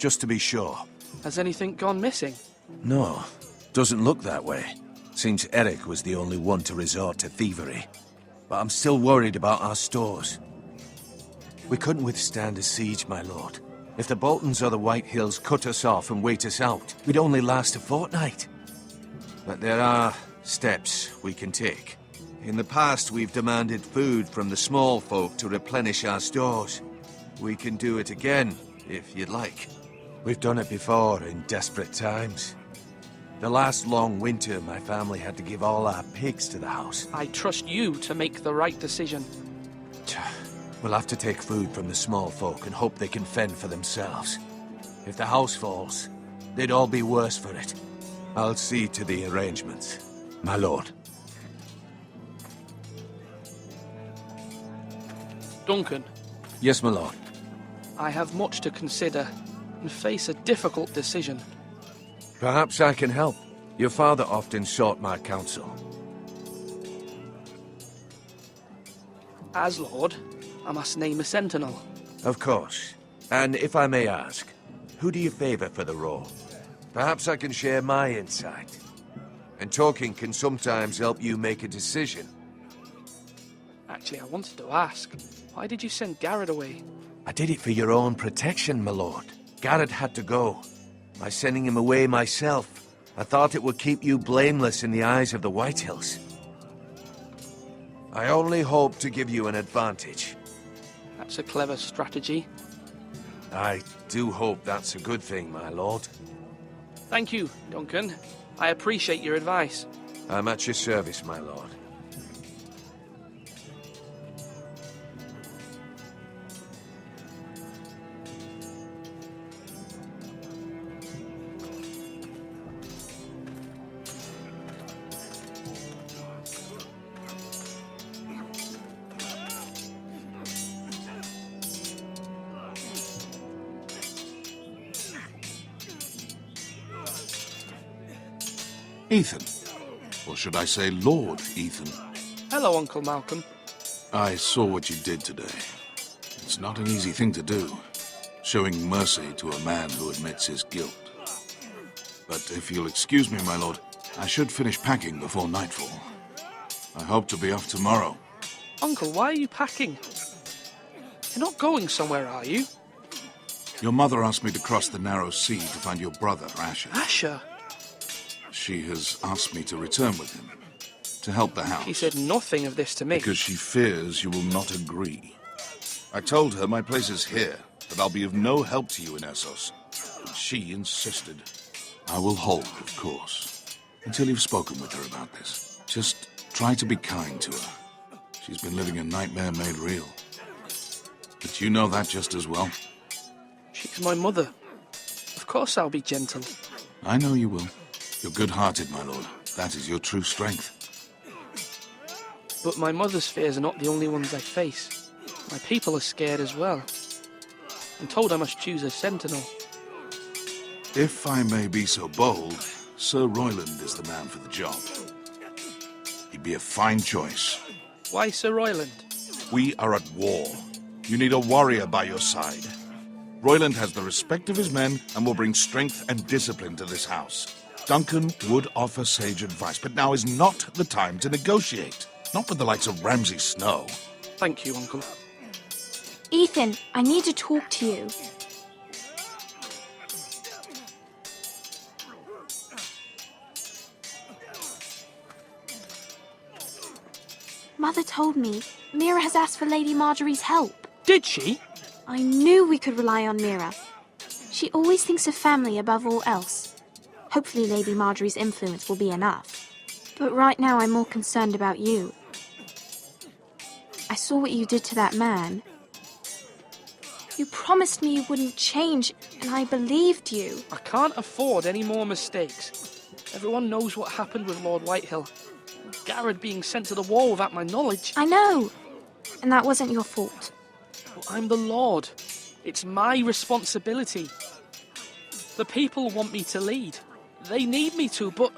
just to be sure. Has anything gone missing? No, doesn't look that way. Seems Eric was the only one to resort to thievery. But I'm still worried about our stores. We couldn't withstand a siege, my lord. If the Boltons or the White Hills cut us off and wait us out, we'd only last a fortnight. But there are steps we can take. In the past, we've demanded food from the small folk to replenish our stores. We can do it again, if you'd like. We've done it before in desperate times. The last long winter, my family had to give all our pigs to the house. I trust you to make the right decision. We'll have to take food from the small folk and hope they can fend for themselves. If the house falls, they'd all be worse for it. I'll see to the arrangements, my lord. Duncan. Yes, my lord. I have much to consider and face a difficult decision. Perhaps I can help. Your father often sought my counsel. As Lord, I must name a sentinel. Of course. And if I may ask, who do you favor for the role? Perhaps I can share my insight. And talking can sometimes help you make a decision. Actually, I wanted to ask, why did you send Garrett away? I did it for your own protection, my lord. Garrett had to go. By sending him away myself, I thought it would keep you blameless in the eyes of the White Hills. I only hope to give you an advantage. That's a clever strategy. I do hope that's a good thing, my lord. Thank you, Duncan. I appreciate your advice. I'm at your service, my lord. Ethan. Or should I say Lord Ethan? Hello, Uncle Malcolm. I saw what you did today. It's not an easy thing to do, showing mercy to a man who admits his guilt. But if you'll excuse me, my lord, I should finish packing before nightfall. I hope to be off tomorrow. Uncle, why are you packing? You're not going somewhere, are you? Your mother asked me to cross the narrow sea to find your brother, Asher. Asher? She has asked me to return with him, to help the house. She said nothing of this to me. Because she fears you will not agree. I told her my place is here, that I'll be of no help to you in Essos. But she insisted. I will hold, of course, until you've spoken with her about this. Just try to be kind to her. She's been living a nightmare made real. But you know that just as well. She's my mother. Of course I'll be gentle. I know you will. You're good-hearted, my lord. That is your true strength. But my mother's fears are not the only ones I face. My people are scared as well. I'm told I must choose a sentinel. If I may be so bold, Sir Royland is the man for the job. He'd be a fine choice. Why Sir Royland? We are at war. You need a warrior by your side. Royland has the respect of his men and will bring strength and discipline to this house. Duncan would offer sage advice, but now is not the time to negotiate. Not with the likes of Ramsay Snow. Thank you, Uncle. Ethan, I need to talk to you. Mother told me Mira has asked for Lady Marjorie's help. Did she? I knew we could rely on Mira. She always thinks of family above all else. Hopefully Lady Marjorie's influence will be enough. But right now I'm more concerned about you. I saw what you did to that man. You promised me you wouldn't change, and I believed you. I can't afford any more mistakes. Everyone knows what happened with Lord Whitehill. Garrett being sent to the war without my knowledge. I know. And that wasn't your fault. But I'm the Lord. It's my responsibility. The people want me to lead. They need me to, but...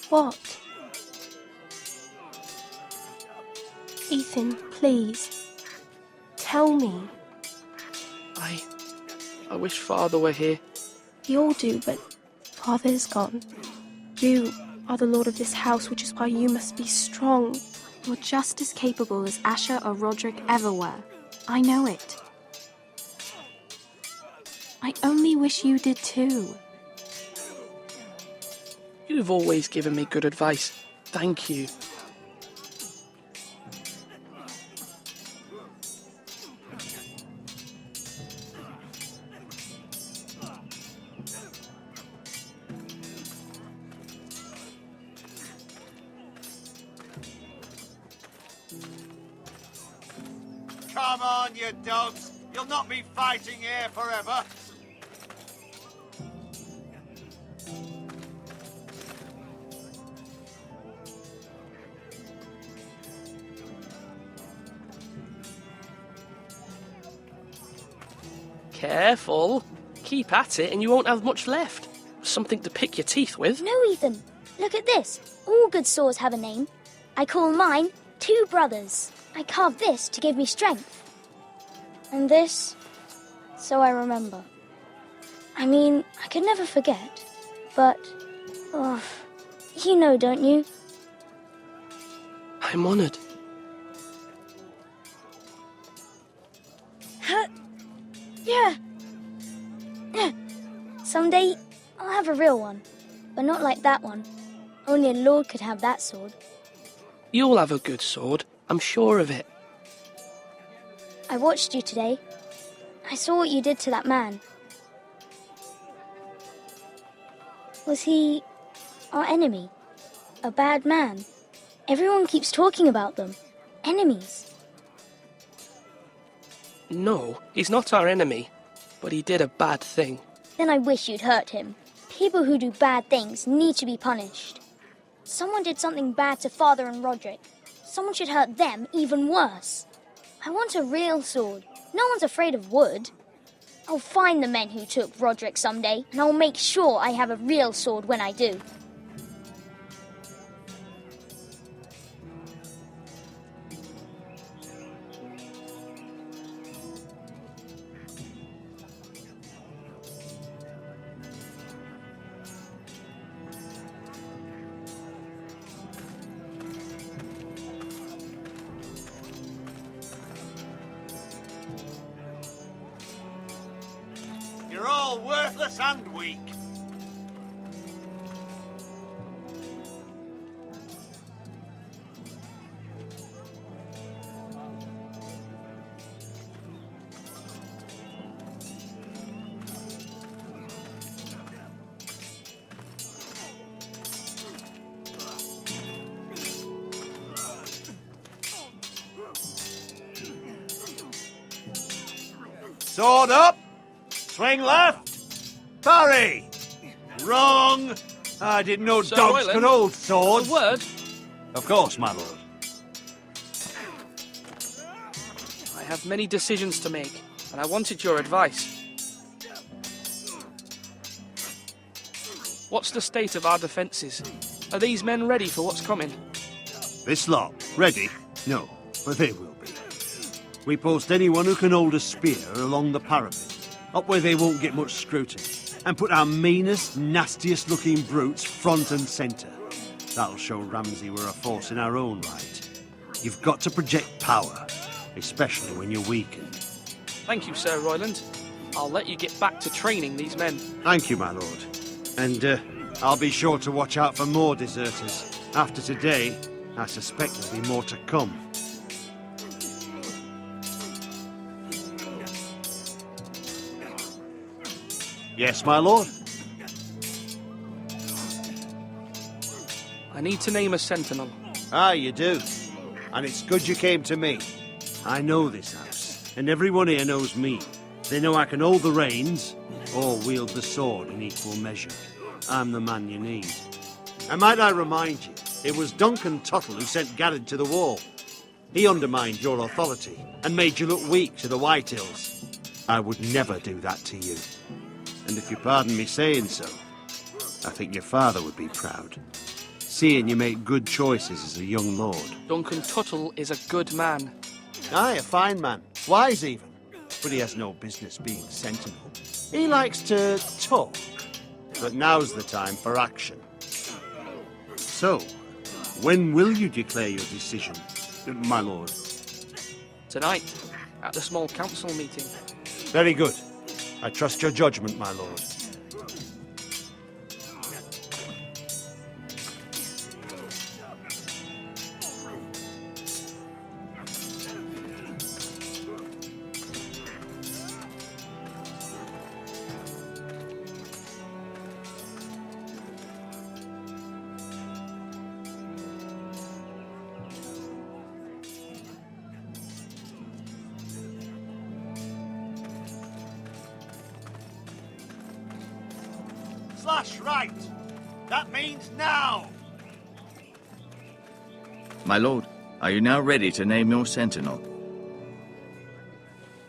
What? Ethan, please. Tell me. I wish Father were here. We all do, but Father is gone. You are the lord of this house, which is why you must be strong. You're just as capable as Asher or Roderick ever were. I know it. I only wish you did too. You've always given me good advice. Thank you. Come on, you dogs. You'll not be fighting here forever. Careful. Keep at it and you won't have much left. Something to pick your teeth with. No, Ethan. Look at this. All good swords have a name. I call mine Two Brothers. I carved this to give me strength. And this, so I remember. I mean, I could never forget. But, you know, don't you? I'm honoured. Yeah. Someday, I'll have a real one. But not like that one. Only a lord could have that sword. You'll have a good sword. I'm sure of it. I watched you today. I saw what you did to that man. Was he our enemy? A bad man? Everyone keeps talking about them. Enemies. No, he's not our enemy. But he did a bad thing. Then I wish you'd hurt him. People who do bad things need to be punished. Someone did something bad to Father and Roderick. Someone should hurt them even worse. I want a real sword. No one's afraid of wood. I'll find the men who took Roderick someday, and I'll make sure I have a real sword when I do. You're all worthless and weak. Sword up! Swing left! Parry! Wrong! I didn't know Sir dogs Royland, could hold A swords. word. Of course, my lord. I have many decisions to make, and I wanted your advice. What's the state of our defences? Are these men ready for what's coming? This lot, ready? No, but they will be. We post anyone who can hold a spear along the parapet, up where they won't get much scrutiny, and put our meanest, nastiest looking brutes front and centre. That'll show Ramsay we're a force in our own right. You've got to project power, especially when you're weakened. Thank you, Sir Royland. I'll let you get back to training these men. Thank you, my lord. And I'll be sure to watch out for more deserters. After today, I suspect there'll be more to come. Yes, my lord? I need to name a sentinel. Ah, you do. And it's good you came to me. I know this house, and everyone here knows me. They know I can hold the reins, or wield the sword in equal measure. I'm the man you need. And might I remind you, it was Duncan Tuttle who sent Garrett to the wall. He undermined your authority, and made you look weak to the Whitehills. I would never do that to you. And if you pardon me saying so, I think your father would be proud. Seeing you make good choices as a young lord. Duncan Tuttle is a good man. Aye, a fine man. Wise even. But he has no business being sentinel. He likes to talk, but now's the time for action. So, when will you declare your decision, my lord? Tonight, at the small council meeting. Very good. I trust your judgment, my lord. Slash right! That means now! My lord, are you now ready to name your sentinel?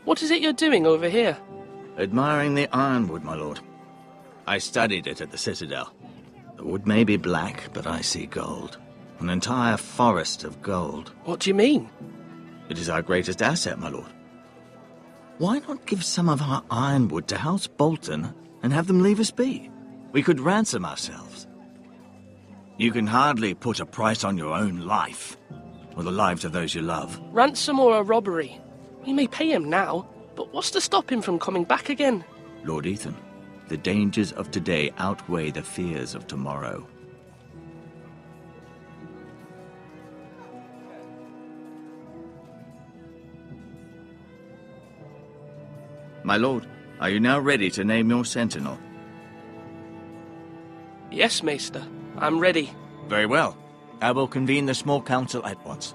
What is it you're doing over here? Admiring the ironwood, my lord. I studied it at the Citadel. The wood may be black, but I see gold. An entire forest of gold. What do you mean? It is our greatest asset, my lord. Why not give some of our ironwood to House Bolton and have them leave us be? We could ransom ourselves. You can hardly put a price on your own life, or the lives of those you love. Ransom or a robbery? We may pay him now, but what's to stop him from coming back again? Lord Ethan, the dangers of today outweigh the fears of tomorrow. My lord, are you now ready to name your sentinel? Yes, Maester. I'm ready. Very well. I will convene the small council at once.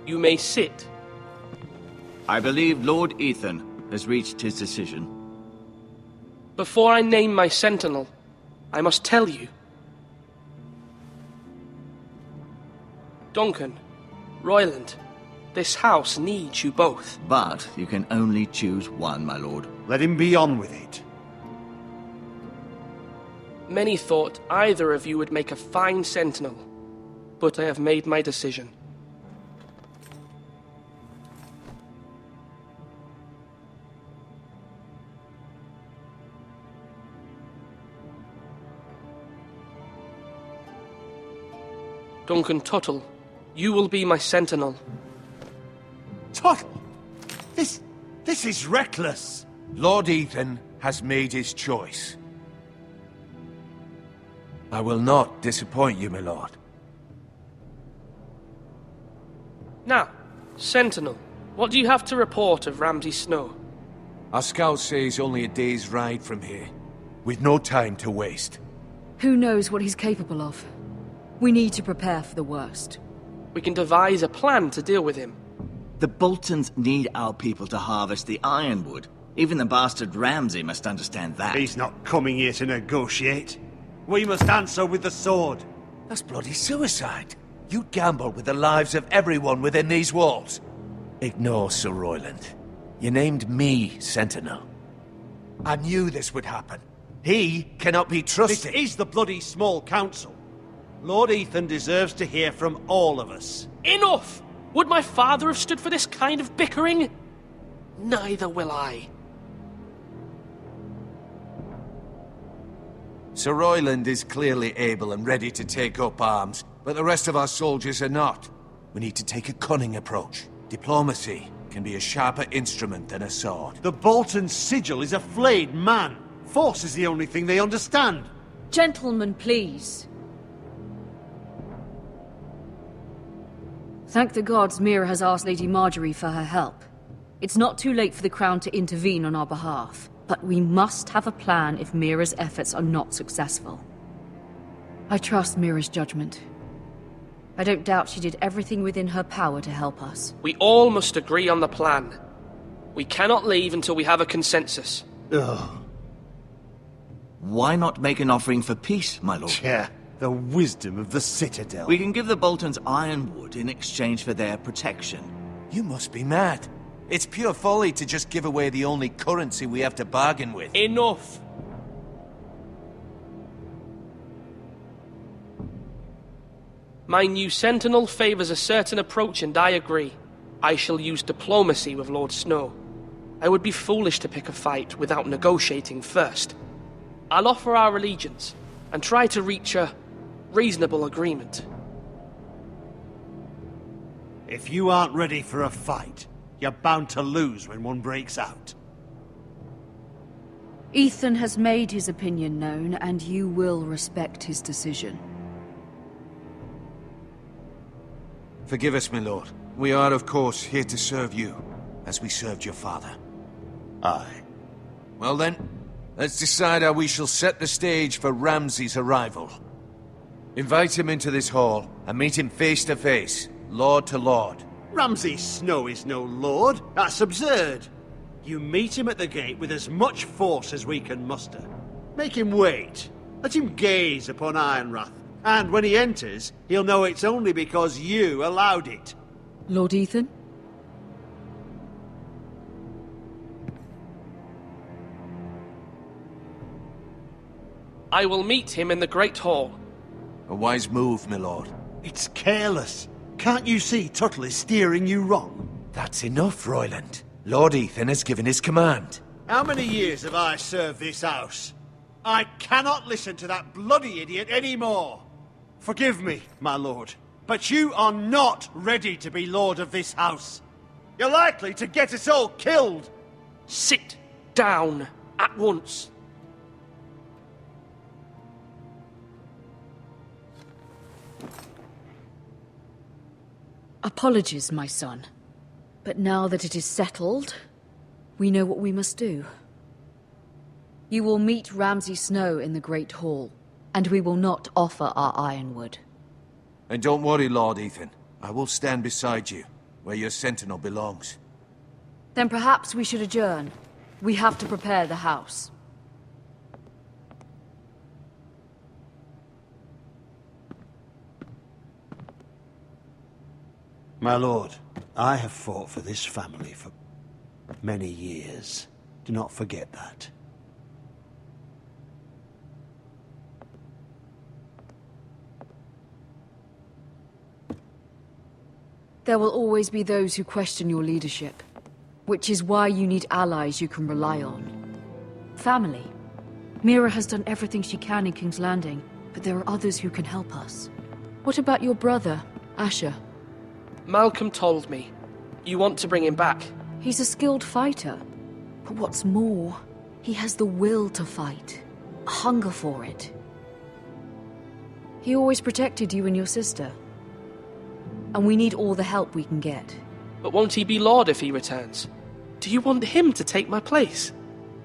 You may sit. I believe Lord Ethan has reached his decision. Before I name my sentinel, I must tell you. Duncan, Royland, this house needs you both. But you can only choose one, my lord. Let him be on with it. Many thought either of you would make a fine sentinel, but I have made my decision. Duncan Tuttle, you will be my sentinel. Tuttle! This is reckless! Lord Ethan has made his choice. I will not disappoint you, my lord. Now, sentinel, what do you have to report of Ramsay Snow? Our scouts say he's only a day's ride from here, with no time to waste. Who knows what he's capable of? We need to prepare for the worst. We can devise a plan to deal with him. The Boltons need our people to harvest the ironwood. Even the bastard Ramsay must understand that. He's not coming here to negotiate. We must answer with the sword. That's bloody suicide. You'd gamble with the lives of everyone within these walls. Ignore Sir Royland. You named me Sentinel. I knew this would happen. He cannot be This trusted. is the bloody small council. Lord Ethan deserves to hear from all of us. Enough! Would my father have stood for this kind of bickering? Neither will I. Sir Royland is clearly able and ready to take up arms, but the rest of our soldiers are not. We need to take a cunning approach. Diplomacy can be a sharper instrument than a sword. The Bolton sigil is a flayed man. Force is the only thing they understand. Gentlemen, please. Thank the gods Mira has asked Lady Marjorie for her help. It's not too late for the Crown to intervene on our behalf, but we must have a plan if Mira's efforts are not successful. I trust Mira's judgment. I don't doubt she did everything within her power to help us. We all must agree on the plan. We cannot leave until we have a consensus. Ugh. Why not make an offering for peace, my lord? Yeah, the wisdom of the Citadel. We can give the Boltons ironwood in exchange for their protection. You must be mad. It's pure folly to just give away the only currency we have to bargain with. Enough! My new sentinel favors a certain approach, and I agree. I shall use diplomacy with Lord Snow. I would be foolish to pick a fight without negotiating first. I'll offer our allegiance, and try to reach a reasonable agreement. If you aren't ready for a fight, you're bound to lose when one breaks out. Ethan has made his opinion known, and you will respect his decision. Forgive us, my lord. We are, of course, here to serve you, as we served your father. Aye. Well then, let's decide how we shall set the stage for Ramsay's arrival. Invite him into this hall, and meet him face to face, lord to lord. Ramsay Snow is no lord. That's absurd. You meet him at the gate with as much force as we can muster. Make him wait. Let him gaze upon Ironrath. And when he enters, he'll know it's only because you allowed it. Lord Ethan? I will meet him in the Great Hall. A wise move, my lord. It's careless. Can't you see Tuttle is steering you wrong? That's enough, Royland. Lord Ethan has given his command. How many years have I served this house? I cannot listen to that bloody idiot anymore. Forgive me, my lord, but you are not ready to be lord of this house. You're likely to get us all killed. Sit down at once. Apologies, my son. But now that it is settled, we know what we must do. You will meet Ramsay Snow in the Great Hall, and we will not offer our ironwood. And don't worry, Lord Ethan. I will stand beside you, where your sentinel belongs. Then perhaps we should adjourn. We have to prepare the house. My lord, I have fought for this family for many years. Do not forget that. There will always be those who question your leadership, which is why you need allies you can rely on. Family. Mira has done everything she can in King's Landing, but there are others who can help us. What about your brother, Asher? Malcolm told me. You want to bring him back? He's a skilled fighter. But what's more, he has the will to fight. A hunger for it. He always protected you and your sister. And we need all the help we can get. But won't he be Lord if he returns? Do you want him to take my place?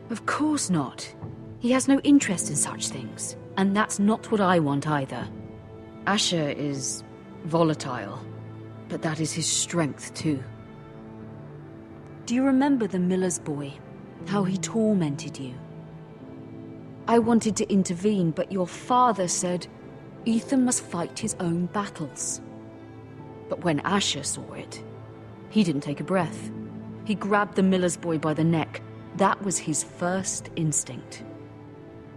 Of course not. He has no interest in such things. And that's not what I want either. Asher is volatile. But that is his strength too. Do you remember the miller's boy? How he tormented you? I wanted to intervene, but your father said Ethan must fight his own battles. But when Asher saw it, he didn't take a breath. He grabbed the miller's boy by the neck. That was his first instinct.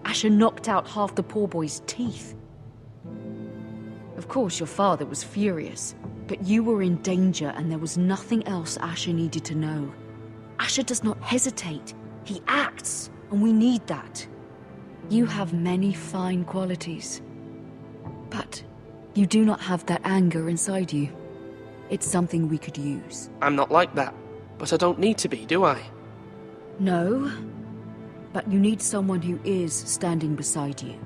Asher knocked out half the poor boy's teeth. Of course, your father was furious, but you were in danger and there was nothing else Asher needed to know. Asher does not hesitate. He acts, and we need that. You have many fine qualities, but you do not have that anger inside you. It's something we could use. I'm not like that, but I don't need to be, do I? No, but you need someone who is standing beside you.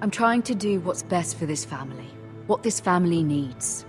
I'm trying to do what's best for this family, what this family needs.